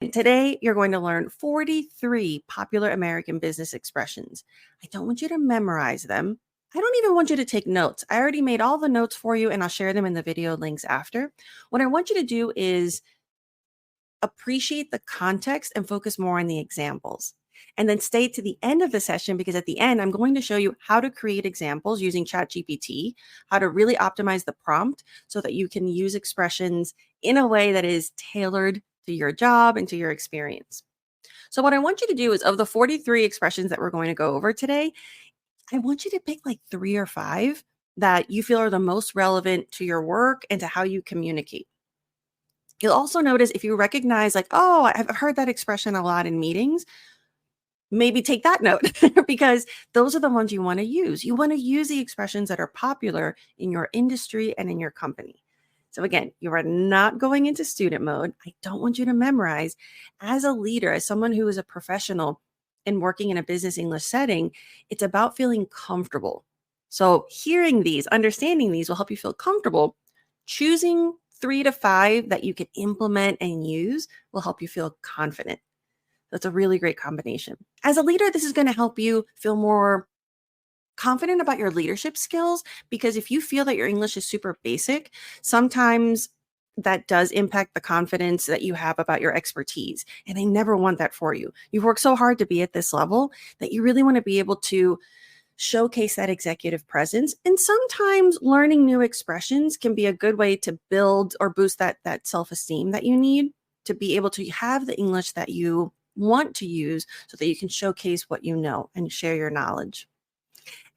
Today, you're going to learn 43 popular American business expressions. I don't want you to memorize them. I don't even want you to take notes. I already made all the notes for you and I'll share them in the video links after. What I want you to do is appreciate the context and focus more on the examples. And then stay to the end of the session because at the end, I'm going to show you how to create examples using ChatGPT, how to really optimize the prompt so that you can use expressions in a way that is tailored to your job and to your experience. So what I want you to do is of the 43 expressions that we're going to go over today, I want you to pick like 3 or 5 that you feel are the most relevant to your work and to how you communicate. You'll also notice if you recognize like, oh, I've heard that expression a lot in meetings, maybe take that note because those are the ones you want to use. You want to use the expressions that are popular in your industry and in your company. So again, you are not going into student mode. I don't want you to memorize. As a leader, as someone who is a professional and working in a business English setting, it's about feeling comfortable. So hearing these, understanding these will help you feel comfortable. Choosing 3 to 5 that you can implement and use will help you feel confident. That's a really great combination. As a leader, this is going to help you feel more confident about your leadership skills because if you feel that your English is super basic, sometimes that does impact the confidence that you have about your expertise. And I never want that for you. You've worked so hard to be at this level that you really want to be able to showcase that executive presence. And sometimes learning new expressions can be a good way to build or boost that self-esteem that you need to be able to have the English that you want to use so that you can showcase what you know and share your knowledge.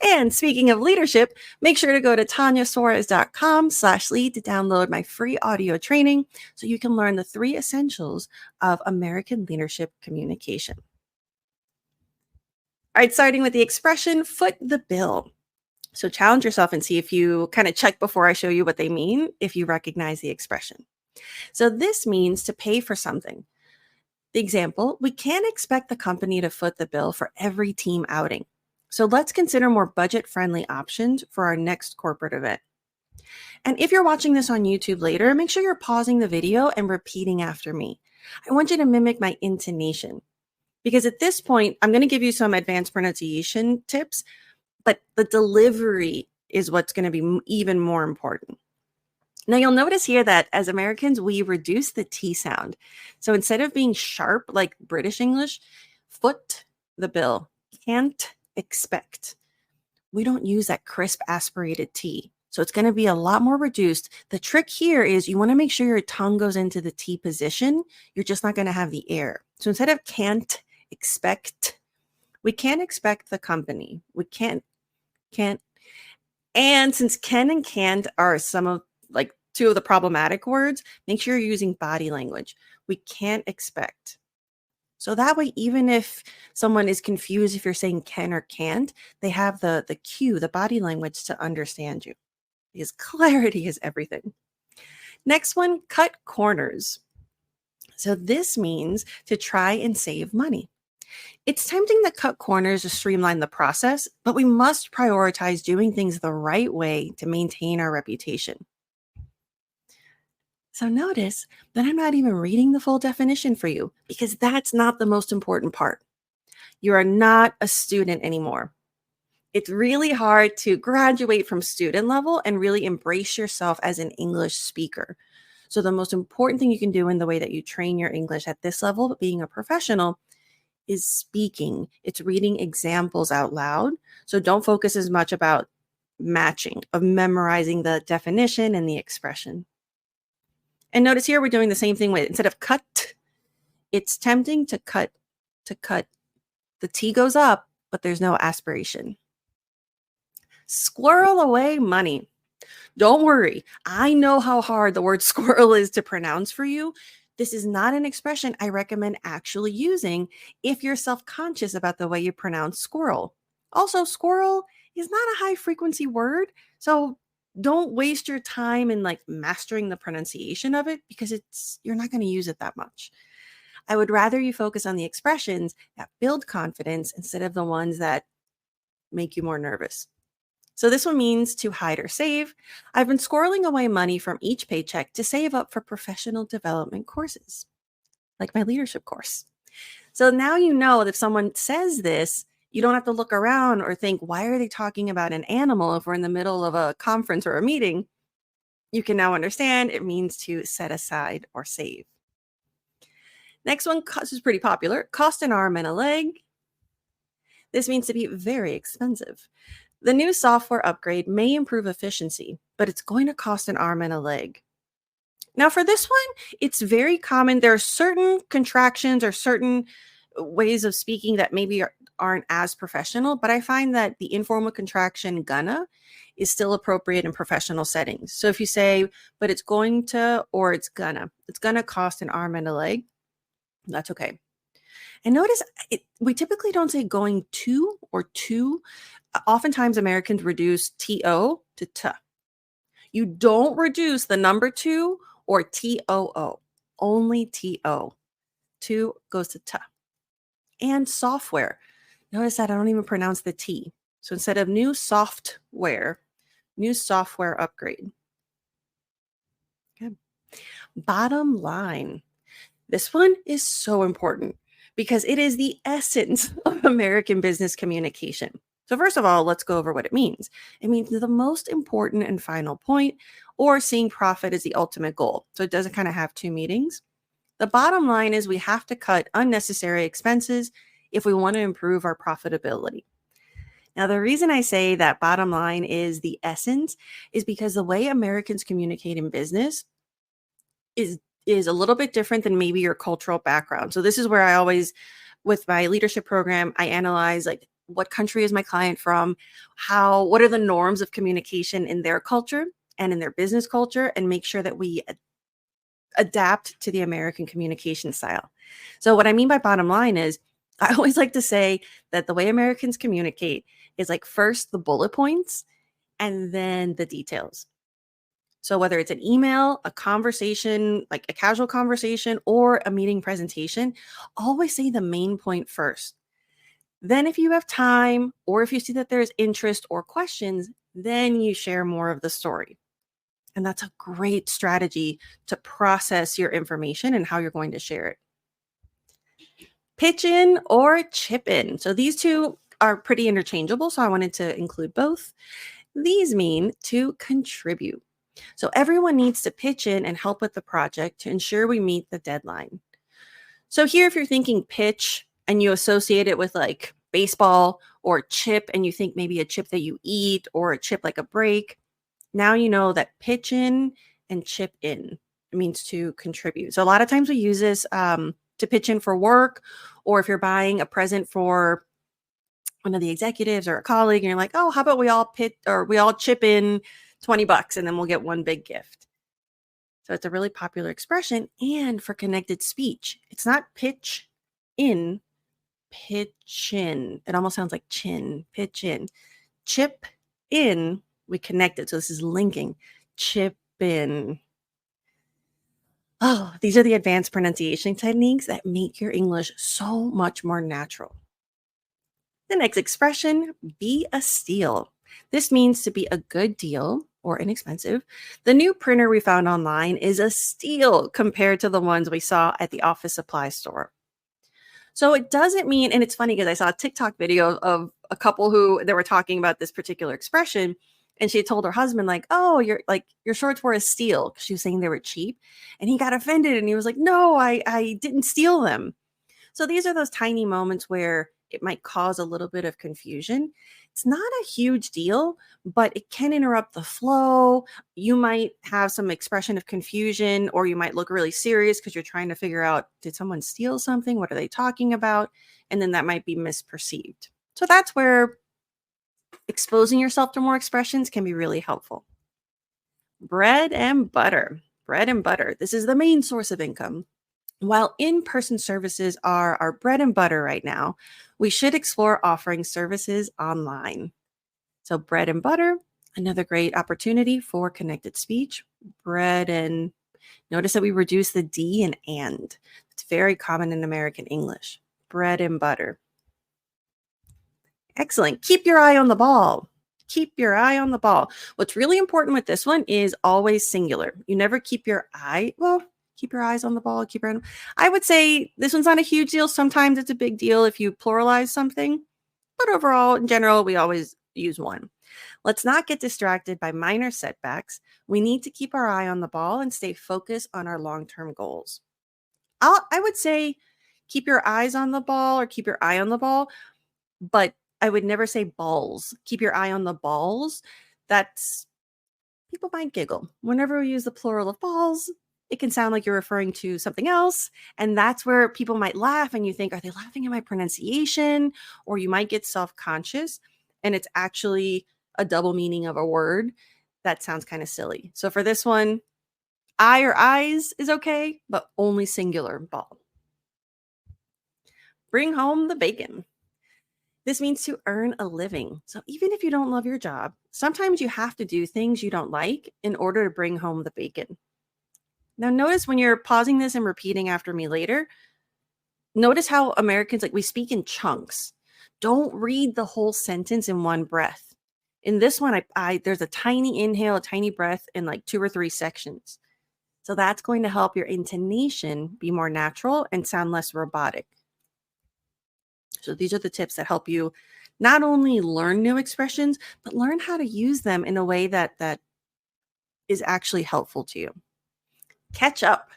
And speaking of leadership, make sure to go to tanyasuarez.com/lead to download my free audio training so you can learn the 3 essentials of American leadership communication. All right, starting with the expression, foot the bill. So challenge yourself and see if you kind of check before I show you what they mean, if you recognize the expression. So this means to pay for something. The example, we can't expect the company to foot the bill for every team outing. So let's consider more budget-friendly options for our next corporate event. And if you're watching this on YouTube later, make sure you're pausing the video and repeating after me. I want you to mimic my intonation because at this point, I'm going to give you some advanced pronunciation tips, but the delivery is what's going to be even more important. Now you'll notice here that as Americans, we reduce the T sound. So instead of being sharp like British English, foot the bill, can't expect. We don't use that crisp aspirated T. So it's going to be a lot more reduced. The trick here is you want to make sure your tongue goes into the T position. You're just not going to have the air. So instead of can't expect, we can't expect the company. We can't. And since can and can't are some of like 2 of the problematic words, make sure you're using body language. We can't expect. So that way, even if someone is confused if you're saying can or can't, they have the cue, the body language to understand you. Because clarity is everything. Next one, cut corners. So this means to try and save money. It's tempting to cut corners to streamline the process, but we must prioritize doing things the right way to maintain our reputation. So notice that I'm not even reading the full definition for you because that's not the most important part. You are not a student anymore. It's really hard to graduate from student level and really embrace yourself as an English speaker. So the most important thing you can do in the way that you train your English at this level, being a professional, is speaking. It's reading examples out loud. So don't focus as much about matching, of memorizing the definition and the expression. And notice here we're doing the same thing with, instead of cut, it's tempting to cut. The T goes up, but there's no aspiration. Squirrel away money. Don't worry. I know how hard the word squirrel is to pronounce for you. This is not an expression I recommend actually using if you're self-conscious about the way you pronounce squirrel. Also, squirrel is not a high frequency word, so don't waste your time in like mastering the pronunciation of it because you're not going to use it that much. I would rather you focus on the expressions that build confidence instead of the ones that make you more nervous. So this one means to hide or save. I've been squirreling away money from each paycheck to save up for professional development courses. like my leadership course. So now you know that if someone says this, you don't have to look around or think, why are they talking about an animal if we're in the middle of a conference or a meeting? You can now understand it means to set aside or save. Next one is pretty popular. Cost an arm and a leg. This means to be very expensive. The new software upgrade may improve efficiency, but it's going to cost an arm and a leg. Now, for this one, it's very common. There are certain contractions or certain ways of speaking that maybe aren't as professional, but I find that the informal contraction gonna is still appropriate in professional settings. So if you say, but it's going to, or it's gonna cost an arm and a leg, that's okay. And notice we typically don't say going to or to. Oftentimes Americans reduce to to t. You don't reduce the number two or too, only to. To goes to t. And software. Notice that I don't even pronounce the T. So instead of new software upgrade. Okay. Bottom line. This one is so important because it is the essence of American business communication. So first of all, let's go over what it means. It means the most important and final point, or seeing profit as the ultimate goal. So it doesn't kind of have two meanings. The bottom line is we have to cut unnecessary expenses if we want to improve our profitability. Now, the reason I say that bottom line is the essence is because the way Americans communicate in business is a little bit different than maybe your cultural background. So this is where I always, with my leadership program, I analyze like what country is my client from, what are the norms of communication in their culture and in their business culture, and make sure that we adapt to the American communication style. So what I mean by bottom line is I always like to say that the way Americans communicate is like first the bullet points and then the details. So whether it's an email, a conversation, like a casual conversation, or a meeting presentation, always say the main point first. Then if you have time, or if you see that there's interest or questions, then you share more of the story. And that's a great strategy to process your information and how you're going to share it. Pitch in or chip in. So these two are pretty interchangeable, so I wanted to include both. These mean to contribute. So everyone needs to pitch in and help with the project to ensure we meet the deadline. So here, if you're thinking pitch and you associate it with like baseball, or chip and you think maybe a chip that you eat or a chip like a break, now you know that pitch in and chip in means to contribute. So a lot of times we use this to pitch in for work, or if you're buying a present for one of the executives or a colleague and you're like, oh, how about we all chip in $20 and then we'll get one big gift. So it's a really popular expression. And for connected speech, it's not pitch in, pitch in. It almost sounds like chin, pitch in. Chip in, we connected. So this is linking. Chip in. Oh, these are the advanced pronunciation techniques that make your English so much more natural. The next expression, be a steal. This means to be a good deal or inexpensive. The new printer we found online is a steal compared to the ones we saw at the office supply store. So it doesn't mean, and it's funny because I saw a TikTok video of a couple who they were talking about this particular expression, and she told her husband like, "Oh, your shorts were a steal," because she was saying they were cheap, and he got offended and he was like, "No, I didn't steal them." So these are those tiny moments where it might cause a little bit of confusion. It's not a huge deal, but it can interrupt the flow. You might have some expression of confusion, or you might look really serious because you're trying to figure out, did someone steal something? What are they talking about? And then that might be misperceived. So that's where exposing yourself to more expressions can be really helpful. Bread and butter. Bread and butter. This is the main source of income. While in-person services are our bread and butter right now, we should explore offering services online. So bread and butter, another great opportunity for connected speech. Bread and, notice that we reduce the D and. It's very common in American English. Bread and butter. Excellent. Keep your eye on the ball. Keep your eye on the ball. What's really important with this one is always singular. You never keep your eye, well, keep your eyes on the ball, I would say this one's not a huge deal. Sometimes it's a big deal if you pluralize something, but overall, in general, we always use one. Let's not get distracted by minor setbacks. We need to keep our eye on the ball and stay focused on our long-term goals. I would say keep your eyes on the ball or keep your eye on the ball, but I would never say balls. Keep your eye on the balls. That's people might giggle. Whenever we use the plural of balls, it can sound like you're referring to something else. And that's where people might laugh and you think, are they laughing at my pronunciation? Or you might get self-conscious and it's actually a double meaning of a word. That sounds kind of silly. So for this one, eye or eyes is okay, but only singular ball. Bring home the bacon. This means to earn a living. So even if you don't love your job, sometimes you have to do things you don't like in order to bring home the bacon. Now notice when you're pausing this and repeating after me later, notice how Americans, like we speak in chunks. Don't read the whole sentence in one breath. In this one, there's a tiny inhale, a tiny breath in like 2 or 3 sections. So that's going to help your intonation be more natural and sound less robotic. So these are the tips that help you not only learn new expressions, but learn how to use them in a way that is actually helpful to you. Catch up.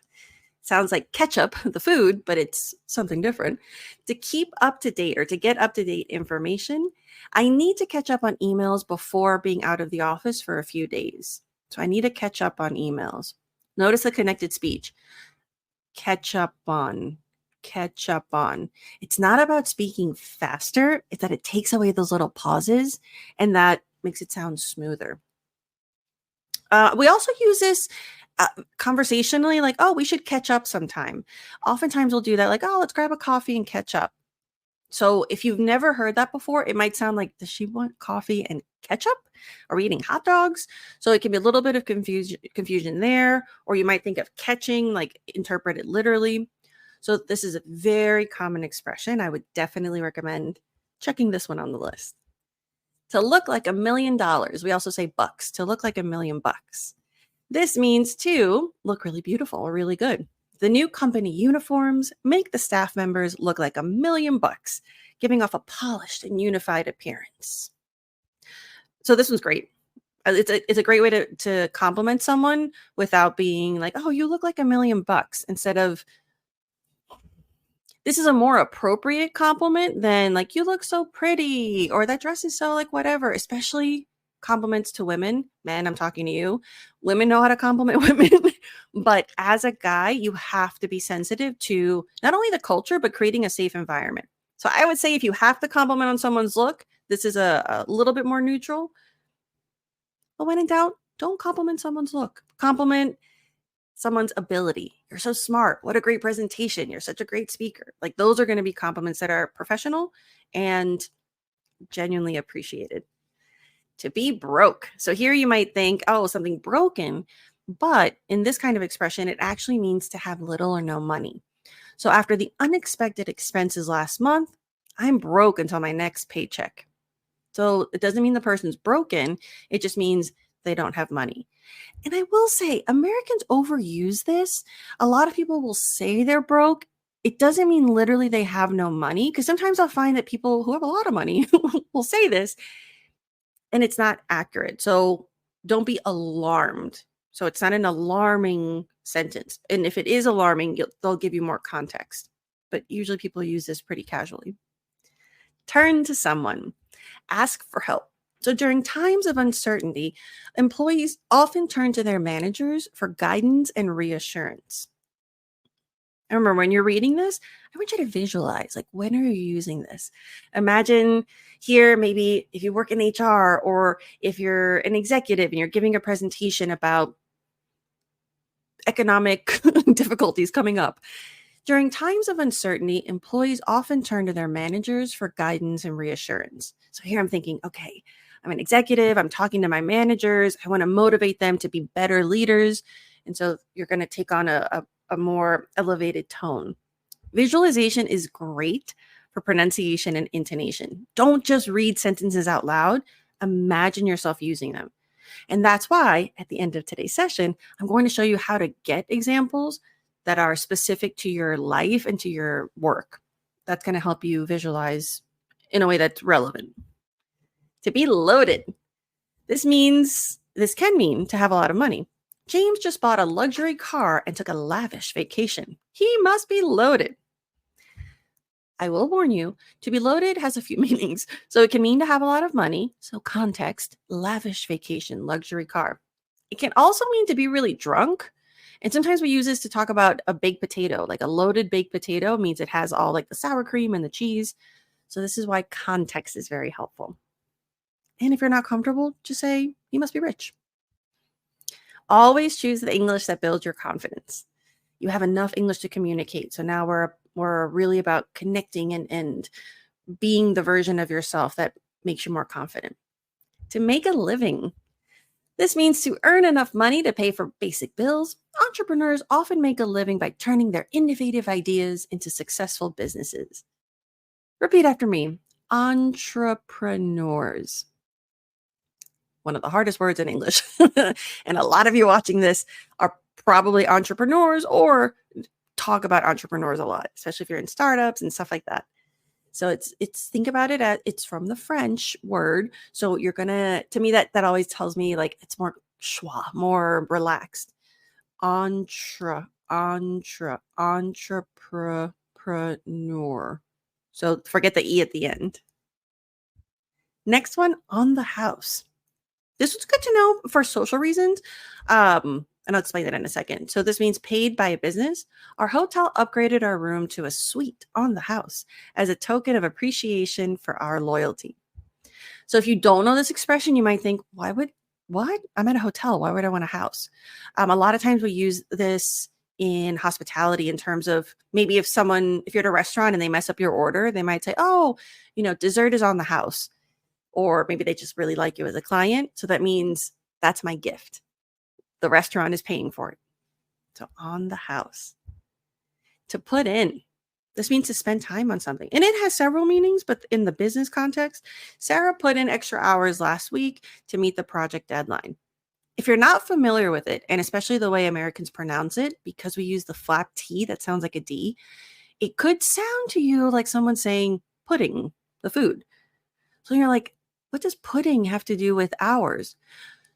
Sounds like ketchup, the food, but it's something different. To keep up to date or to get up to date information, I need to catch up on emails before being out of the office for a few days. So I need to catch up on emails. Notice the connected speech. Catch up on. Catch up on. It's not about speaking faster. It's that it takes away those little pauses and that makes it sound smoother. We also use this conversationally, like, oh, we should catch up sometime. Oftentimes we'll do that, like, oh, let's grab a coffee and catch up. So if you've never heard that before, it might sound like, does she want coffee and ketchup? Are we eating hot dogs? So it can be a little bit of confusion there, or you might think of catching, like interpret it literally. So this is a very common expression. I would definitely recommend checking this one on the list. To look like $1 million. We also say bucks, to look like $1 million bucks. This means to look really beautiful or really good. The new company uniforms make the staff members look like $1 million bucks, giving off a polished and unified appearance. So this one's great. It's a great way to compliment someone without being like, oh, you look like $1 million bucks, instead of, this is a more appropriate compliment than like, you look so pretty, or that dress is so like whatever, especially compliments to women. Men, I'm talking to you. Women know how to compliment women. But as a guy, you have to be sensitive to not only the culture, but creating a safe environment. So I would say if you have to compliment on someone's look, this is a little bit more neutral. But when in doubt, don't compliment someone's look. Compliment someone's ability. You're so smart. What a great presentation. You're such a great speaker. Like those are going to be compliments that are professional and genuinely appreciated. To be broke. So here you might think, oh, something broken. But in this kind of expression, it actually means to have little or no money. So after the unexpected expenses last month, I'm broke until my next paycheck. So it doesn't mean the person's broken. It just means they don't have money. And I will say, Americans overuse this. A lot of people will say they're broke. It doesn't mean literally they have no money, because sometimes I'll find that people who have a lot of money will say this, and it's not accurate. So don't be alarmed. So it's not an alarming sentence. And if it is alarming, they'll give you more context. But usually people use this pretty casually. Turn to someone. Ask for help. So during times of uncertainty, employees often turn to their managers for guidance and reassurance. And remember, when you're reading this, I want you to visualize, like, when are you using this? Imagine here, maybe if you work in HR, or if you're an executive and you're giving a presentation about economic difficulties coming up. During times of uncertainty, employees often turn to their managers for guidance and reassurance. So here I'm thinking, okay, I'm an executive. I'm talking to my managers. I want to motivate them to be better leaders. And so you're going to take on a more elevated tone. Visualization is great for pronunciation and intonation. Don't just read sentences out loud. Imagine yourself using them. And that's why at the end of today's session, I'm going to show you how to get examples that are specific to your life and to your work. That's going to help you visualize in a way that's relevant. To be loaded. This can mean to have a lot of money. James just bought a luxury car and took a lavish vacation. He must be loaded. I will warn you, to be loaded has a few meanings. So it can mean to have a lot of money. So context, lavish vacation, luxury car. It can also mean to be really drunk. And sometimes we use this to talk about a baked potato. Like a loaded baked potato means it has all like the sour cream and the cheese. So this is why context is very helpful. And if you're not comfortable, just say, you must be rich. Always choose the English that builds your confidence. You have enough English to communicate. So now we're really about connecting and being the version of yourself that makes you more confident. To make a living. This means to earn enough money to pay for basic bills. Entrepreneurs often make a living by turning their innovative ideas into successful businesses. Repeat after me. Entrepreneurs. One of the hardest words in English. And a lot of you watching this are probably entrepreneurs or talk about entrepreneurs a lot, especially if you're in startups and stuff like that. So it's think about it as it's from the French word. So you're gonna, to me, that always tells me like it's more schwa, more relaxed. Entrepreneur. So forget the E at the end. Next one, on the house. This was good to know for social reasons. And I'll explain that in a second. So this means paid by a business. Our hotel upgraded our room to a suite on the house as a token of appreciation for our loyalty. So if you don't know this expression, you might think, what? I'm at a hotel. Why would I want a house? A lot of times we use this in hospitality in terms of maybe if you're at a restaurant and they mess up your order, they might say, oh, dessert is on the house. Or maybe they just really like you as a client. So that means that's my gift. The restaurant is paying for it. So on the house. To put in. This means to spend time on something. And it has several meanings, but in the business context, Sarah put in extra hours last week to meet the project deadline. If you're not familiar with it, and especially the way Americans pronounce it, because we use the flap T that sounds like a D, it could sound to you like someone saying pudding, the food. So you're like, what does pudding have to do with hours?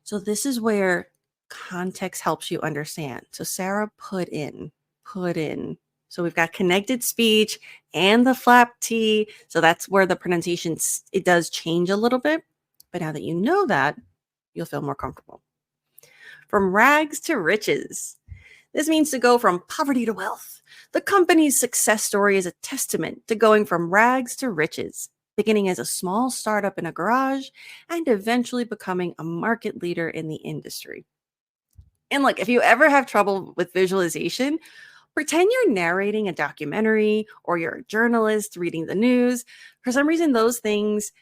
So this is where context helps you understand. So Sarah put in. So we've got connected speech and the flap T. So that's where the pronunciation, it does change a little bit. But now that you know that, you'll feel more comfortable. From rags to riches. This means to go from poverty to wealth. The company's success story is a testament to going from rags to riches, beginning as a small startup in a garage and eventually becoming a market leader in the industry. And look, if you ever have trouble with visualization, pretend you're narrating a documentary or you're a journalist reading the news. For some reason, those things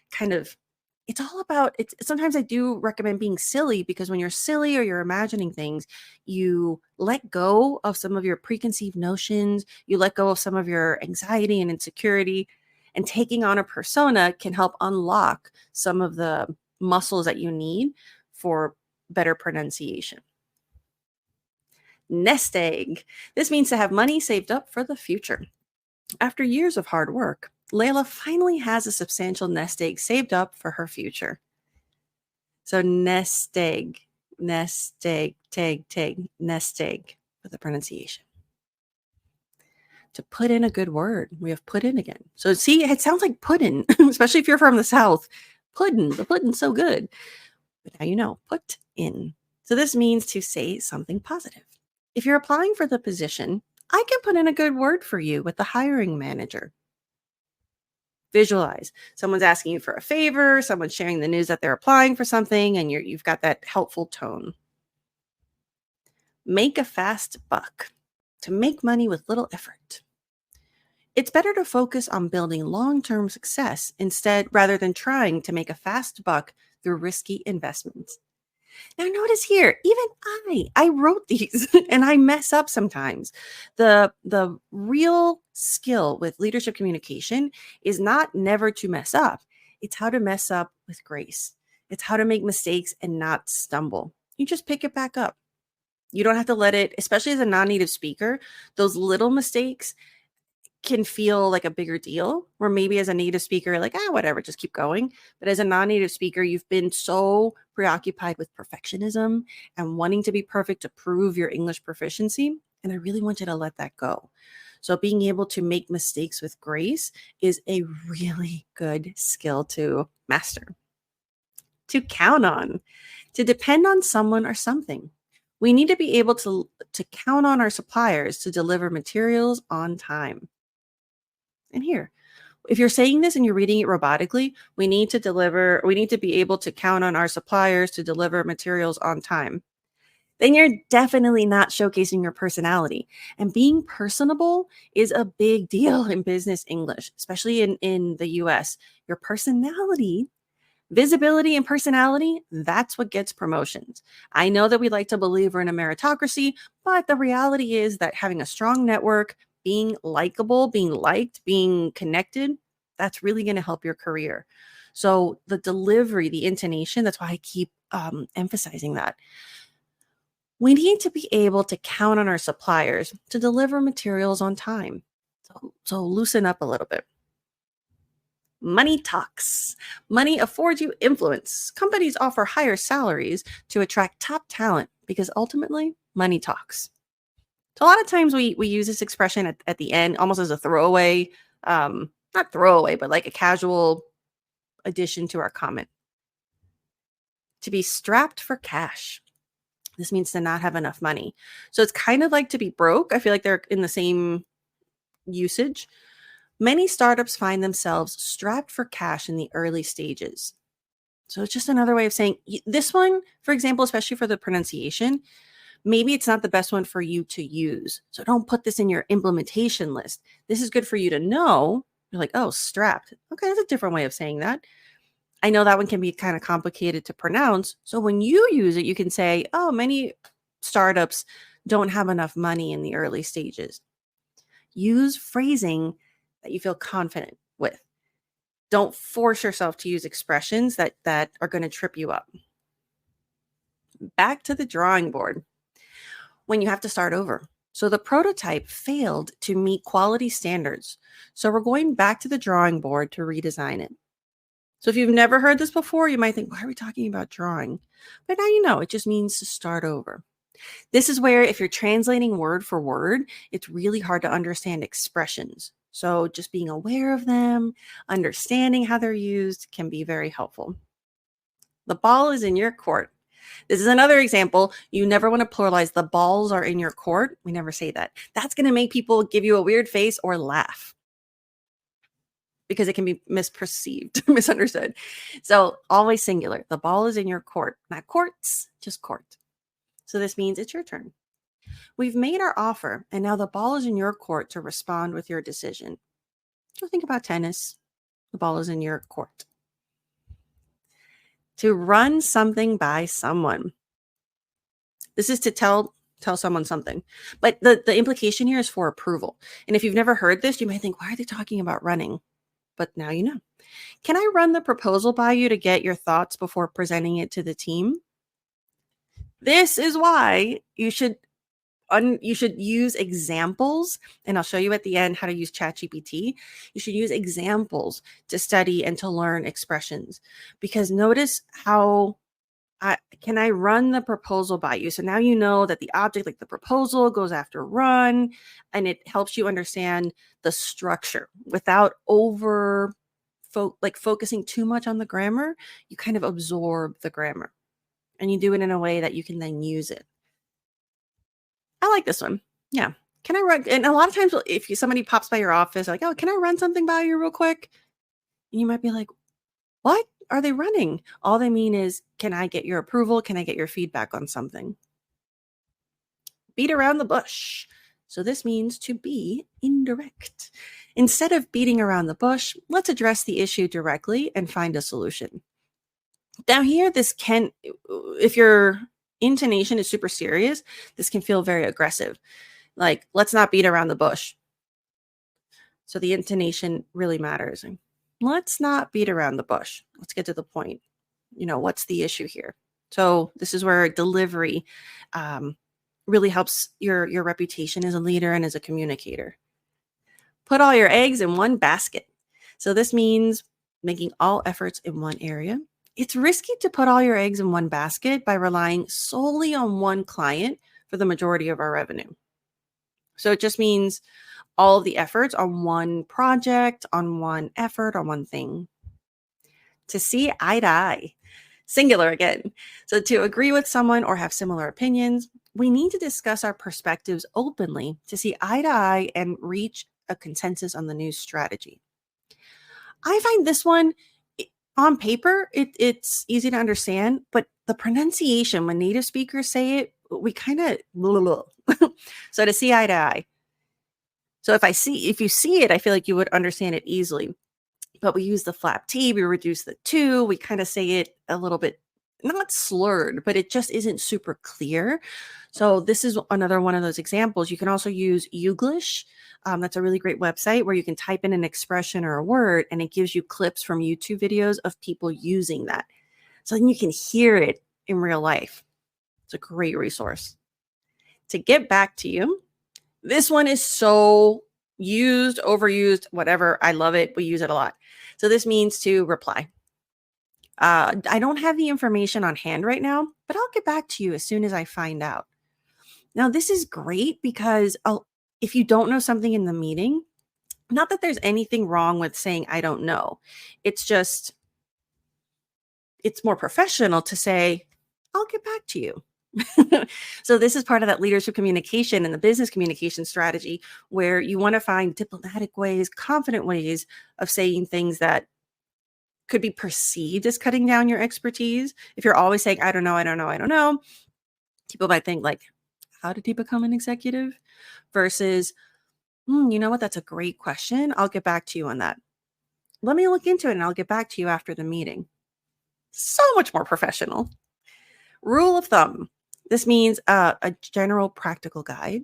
it's all about it. Sometimes I do recommend being silly because when you're silly or you're imagining things, you let go of some of your preconceived notions. You let go of some of your anxiety and insecurity, and taking on a persona can help unlock some of the muscles that you need for better pronunciation. Nest egg. This means to have money saved up for the future. After years of hard work, Layla finally has a substantial nest egg saved up for her future. So nest egg, nest egg for the pronunciation. To put in a good word. We have put in again. So see, it sounds like puddin', especially if you're from the South. Puddin', the puddin's so good. But now you know, put in. So this means to say something positive. If you're applying for the position, I can put in a good word for you with the hiring manager. Visualize. Someone's asking you for a favor, someone's sharing the news that they're applying for something, and you've got that helpful tone. Make a fast buck. To make money with little effort. It's better to focus on building long-term success rather than trying to make a fast buck through risky investments. Now notice here, even I wrote these and I mess up sometimes. The real skill with leadership communication is not never to mess up. It's how to mess up with grace. It's how to make mistakes and not stumble. You just pick it back up. You don't have to let it, especially as a non-native speaker, those little mistakes can feel like a bigger deal, where maybe as a native speaker, like, ah, whatever, just keep going. But as a non-native speaker, you've been so preoccupied with perfectionism and wanting to be perfect to prove your English proficiency. And I really want you to let that go. So being able to make mistakes with grace is a really good skill to master, to count on, to depend on someone or something. We need to be able to count on our suppliers to deliver materials on time. And here, if you're saying this and you're reading it robotically, we need to be able to count on our suppliers to deliver materials on time. Then you're definitely not showcasing your personality. And being personable is a big deal in business English, especially in the US. Your personality, visibility, and personality, that's what gets promotions. I know that we like to believe we're in a meritocracy, but the reality is that having a strong network, being likable, being liked, being connected, that's really going to help your career. So the delivery, the intonation, that's why I keep emphasizing that. We need to be able to count on our suppliers to deliver materials on time. So loosen up a little bit. Money talks. Money affords you influence. Companies offer higher salaries to attract top talent because ultimately money talks. So a lot of times we use this expression at the end almost as a throwaway, not throwaway, but like a casual addition to our comment. To be strapped for cash. This means to not have enough money. So it's kind of like to be broke. I feel like they're in the same usage. Many startups find themselves strapped for cash in the early stages. So it's just another way of saying this one, for example, especially for the pronunciation, maybe it's not the best one for you to use. So don't put this in your implementation list. This is good for you to know. You're like, oh, strapped. Okay, that's a different way of saying that. I know that one can be kind of complicated to pronounce. So when you use it, you can say, oh, many startups don't have enough money in the early stages. Use phrasing that you feel confident with. Don't force yourself to use expressions that are going to trip you up. Back to the drawing board when you have to start over. So the prototype failed to meet quality standards. So we're going back to the drawing board to redesign it. So if you've never heard this before, you might think, why are we talking about drawing? But now you know, it just means to start over. This is where if you're translating word for word, it's really hard to understand expressions. So just being aware of them, understanding how they're used can be very helpful. The ball is in your court. This is another example. You never want to pluralize the balls are in your court. We never say that. That's going to make people give you a weird face or laugh because it can be misperceived, misunderstood. So always singular. The ball is in your court, not courts, just court. So this means it's your turn. We've made our offer, and now the ball is in your court to respond with your decision. So think about tennis. The ball is in your court. To run something by someone. This is to tell someone something. But the implication here is for approval. And if you've never heard this, you might think, why are they talking about running? But now you know. Can I run the proposal by you to get your thoughts before presenting it to the team? This is why you should use examples, and I'll show you at the end how to use ChatGPT. You should use examples to study and to learn expressions, because notice how can I run the proposal by you? So now you know that the object, like the proposal, goes after run, and it helps you understand the structure without focusing too much on the grammar. You kind of absorb the grammar, and you do it in a way that you can then use it. I like this one. Yeah. Can I run? And a lot of times, if somebody pops by your office, like, oh, can I run something by you real quick? And you might be like, what are they running? All they mean is, can I get your approval? Can I get your feedback on something? Beat around the bush. So this means to be indirect. Instead of beating around the bush, let's address the issue directly and find a solution. Now here, if your intonation is super serious, this can feel very aggressive. Like, let's not beat around the bush. So the intonation really matters. Let's not beat around the bush. Let's get to the point. What's the issue here? So this is where delivery really helps your reputation as a leader and as a communicator. Put all your eggs in one basket. So this means making all efforts in one area. It's risky to put all your eggs in one basket by relying solely on one client for the majority of our revenue. So it just means all of the efforts on one project, on one effort, on one thing. To see eye to eye, singular again. So to agree with someone or have similar opinions, we need to discuss our perspectives openly to see eye to eye and reach a consensus on the new strategy. I find this one on paper, it's easy to understand, but the pronunciation when native speakers say it, we kind of so to see eye to eye. So if you see it, I feel like you would understand it easily. But we use the flap T, we reduce the to, we kind of say it a little bit not slurred, but it just isn't super clear. So this is another one of those examples. You can also use Youglish. That's a really great website where you can type in an expression or a word and it gives you clips from YouTube videos of people using that. So then you can hear it in real life. It's a great resource. To get back to you, this one is so used, overused, whatever. I love it. We use it a lot. So this means to reply. I don't have the information on hand right now, but I'll get back to you as soon as I find out. Now, this is great because if you don't know something in the meeting, not that there's anything wrong with saying, I don't know. It's just, it's more professional to say, I'll get back to you. So this is part of that leadership communication and the business communication strategy where you want to find diplomatic ways, confident ways of saying things that could be perceived as cutting down your expertise. If you're always saying, I don't know, I don't know, I don't know, people might think like, how did he become an executive? Versus, you know what, that's a great question. I'll get back to you on that. Let me look into it and I'll get back to you after the meeting. So much more professional. Rule of thumb. This means a general practical guide.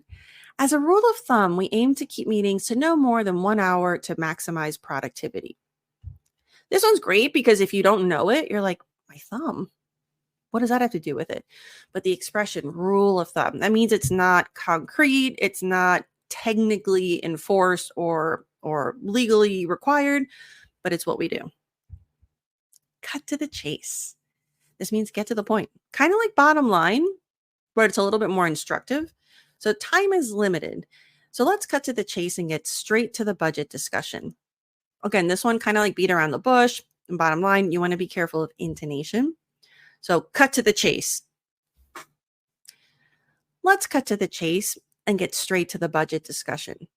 As a rule of thumb, we aim to keep meetings to no more than 1 hour to maximize productivity. This one's great because if you don't know it, you're like, my thumb, what does that have to do with it? But the expression rule of thumb, that means it's not concrete, it's not technically enforced or legally required, but it's what we do. Cut to the chase. This means get to the point. Kind of like bottom line, but it's a little bit more instructive. So time is limited. So let's cut to the chase and get straight to the budget discussion. Again, this one kind of like beat around the bush. And bottom line, you want to be careful of intonation. So cut to the chase. Let's cut to the chase and get straight to the budget discussion.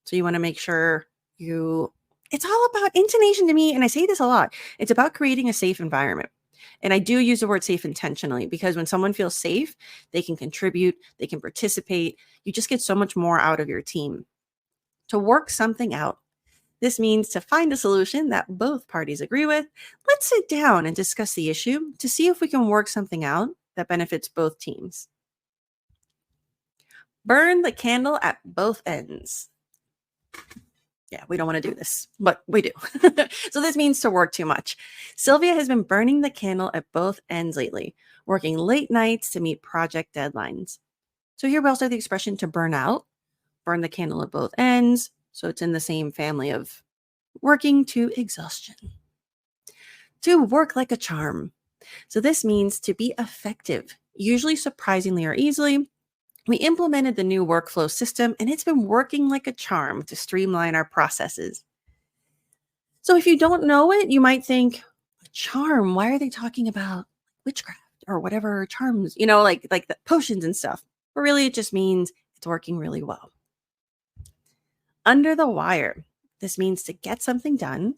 So you want to make sure it's all about intonation to me. And I say this a lot. It's about creating a safe environment. And I do use the word safe intentionally because when someone feels safe, they can contribute, they can participate. You just get so much more out of your team. To work something out. This means to find a solution that both parties agree with. Let's sit down and discuss the issue to see if we can work something out that benefits both teams. Burn the candle at both ends. Yeah, we don't want to do this, but we do. So this means to work too much. Sylvia has been burning the candle at both ends lately, working late nights to meet project deadlines. So here we also have the expression to burn out, burn the candle at both ends. So it's in the same family of working to exhaustion. To work like a charm. So this means to be effective, usually surprisingly or easily. We implemented the new workflow system and it's been working like a charm to streamline our processes. So if you don't know it, you might think, a charm, why are they talking about witchcraft or whatever charms, like the potions and stuff. But really it just means it's working really well. Under the wire. This means to get something done.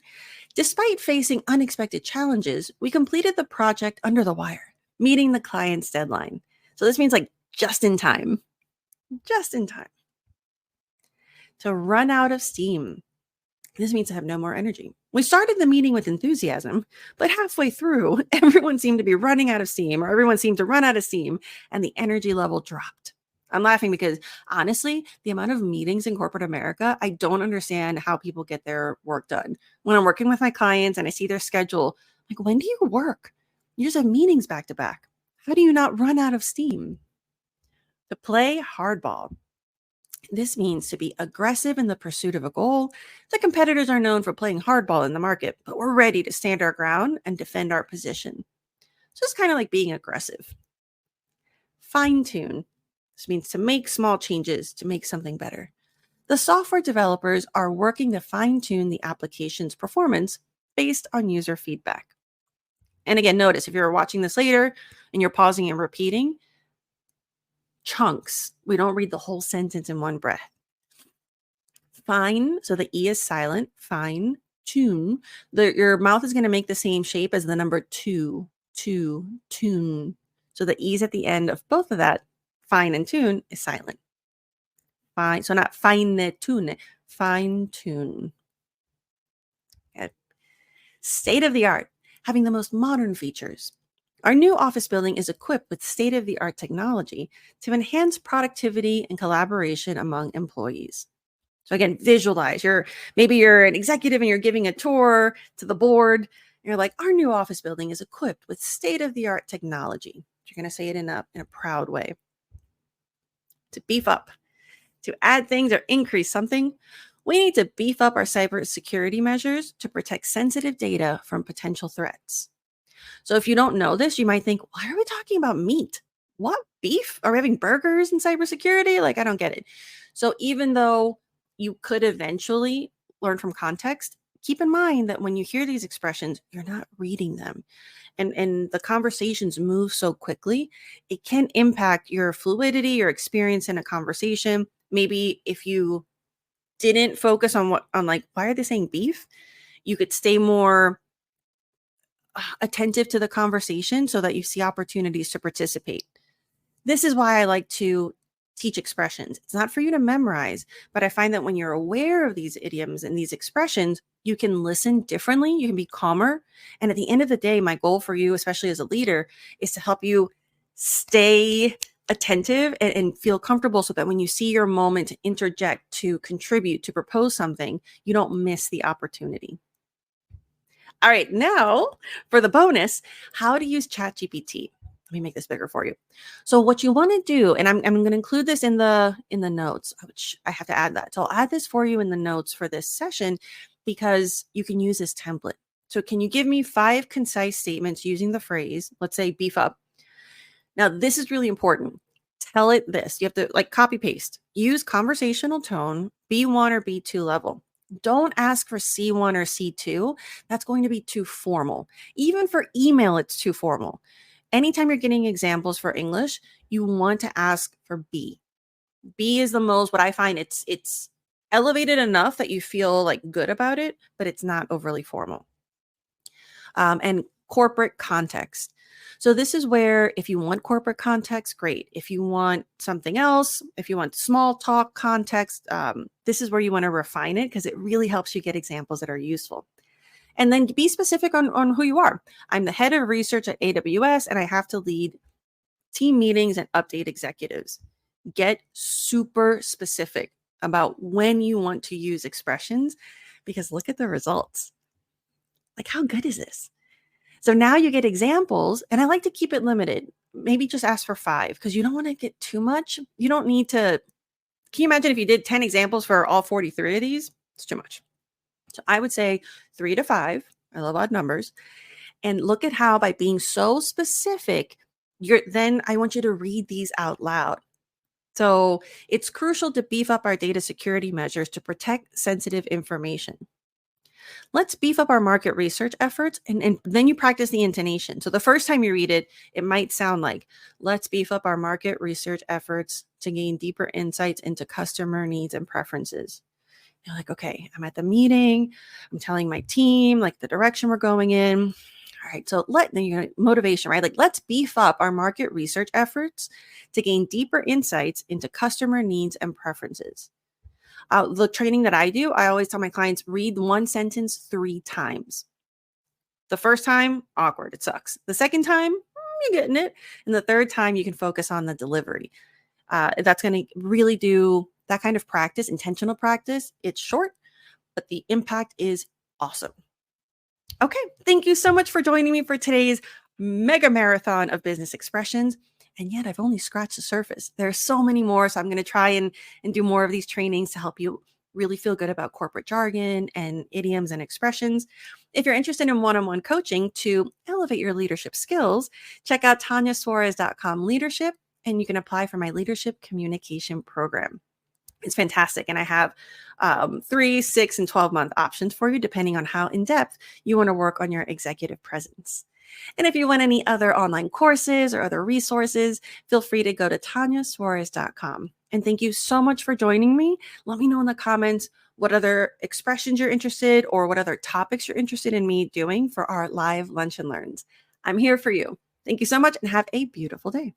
Despite facing unexpected challenges, we completed the project under the wire, meeting the client's deadline. So this means like just in time. Just in time. To run out of steam. This means to have no more energy. We started the meeting with enthusiasm, but halfway through, everyone seemed to be running out of steam, or everyone seemed to run out of steam, and the energy level dropped. I'm laughing because honestly, the amount of meetings in corporate America, I don't understand how people get their work done. When I'm working with my clients and I see their schedule, like, when do you work? You just have meetings back to back. How do you not run out of steam? To play hardball. This means to be aggressive in the pursuit of a goal. The competitors are known for playing hardball in the market, but we're ready to stand our ground and defend our position. So it's kind of like being aggressive. Fine tune. This means to make small changes to make something better. The software developers are working to fine tune the application's performance based on user feedback. And again, notice if you're watching this later and you're pausing and repeating, chunks. We don't read the whole sentence in one breath. Fine, so the E is silent. Fine tune. Your mouth is going to make the same shape as the number two, tune. So the E's at the end of both of that, fine and tune, is silent. Fine, so not fine tune, fine tune. Okay. State of the art, having the most modern features. Our new office building is equipped with state-of-the-art technology to enhance productivity and collaboration among employees. So again, visualize. Maybe you're an executive and you're giving a tour to the board. And you're like, our new office building is equipped with state-of-the-art technology. You're going to say it in a proud way. To beef up, to add things or increase something, we need to beef up our cybersecurity measures to protect sensitive data from potential threats. So if you don't know this, you might think, why are we talking about meat? What? Beef? Are we having burgers in cybersecurity? Like, I don't get it. So even though you could eventually learn from context, keep in mind that when you hear these expressions, you're not reading them. And the conversations move so quickly, it can impact your fluidity, your experience in a conversation. Maybe if you didn't focus on why are they saying beef? You could stay more attentive to the conversation so that you see opportunities to participate. This is why I like to teach expressions. It's not for you to memorize, but I find that when you're aware of these idioms and these expressions, you can listen differently, you can be calmer. And at the end of the day, my goal for you, especially as a leader, is to help you stay attentive and feel comfortable so that when you see your moment to interject, to contribute, to propose something, you don't miss the opportunity. All right, now for the bonus, how to use ChatGPT. Let me make this bigger for you. So what you want to do, and I'm going to include this in the notes, which I have to add that. So I'll add this for you in the notes for this session because you can use this template. So can you give me 5 concise statements using the phrase, let's say beef up. Now this is really important. Tell it this. You have to copy paste. Use conversational tone, B1 or B2 level. Don't ask for C1 or C2. That's going to be too formal. Even for email, it's too formal. Anytime you're getting examples for English, you want to ask for B. B is the most, what I find, it's elevated enough that you feel good about it, but it's not overly formal. And corporate context. So this is where if you want corporate context, great. If you want something else, if you want small talk context, this is where you want to refine it because it really helps you get examples that are useful. And then be specific on who you are. I'm the head of research at AWS, and I have to lead team meetings and update executives. Get super specific about when you want to use expressions because look at the results. How good is this? So now you get examples, and I like to keep it limited. Maybe just ask for 5 because you don't want to get too much. You don't need to. Can you imagine if you did 10 examples for all 43 of these? It's too much. So I would say 3 to 5. I love odd numbers. And look at how by being so specific, then I want you to read these out loud. So it's crucial to beef up our data security measures to protect sensitive information. Let's beef up our market research efforts and then you practice the intonation. So the first time you read it, it might sound like, let's beef up our market research efforts to gain deeper insights into customer needs and preferences. You're like, okay, I'm at the meeting. I'm telling my team the direction we're going in. All right, so motivation, right? Let's beef up our market research efforts to gain deeper insights into customer needs and preferences. The training that I do, I always tell my clients, read one sentence 3 times. The first time, awkward, it sucks. The second time, you're getting it. And the third time, you can focus on the delivery. That's going to really do that kind of practice, intentional practice. It's short, but the impact is awesome. Okay, thank you so much for joining me for today's mega marathon of business expressions. And yet I've only scratched the surface. There are so many more. So I'm going to try and do more of these trainings to help you really feel good about corporate jargon and idioms and expressions. If you're interested in one-on-one coaching to elevate your leadership skills, check out tanyasuarez.com leadership, and you can apply for my leadership communication program. It's fantastic. And I have 3, 6, and 12-month options for you, depending on how in depth you want to work on your executive presence. And if you want any other online courses or other resources, feel free to go to tanyasuarez.com. And thank you so much for joining me. Let me know in the comments what other expressions you're interested or what other topics you're interested in me doing for our live lunch and learns. I'm here for you. Thank you so much and have a beautiful day.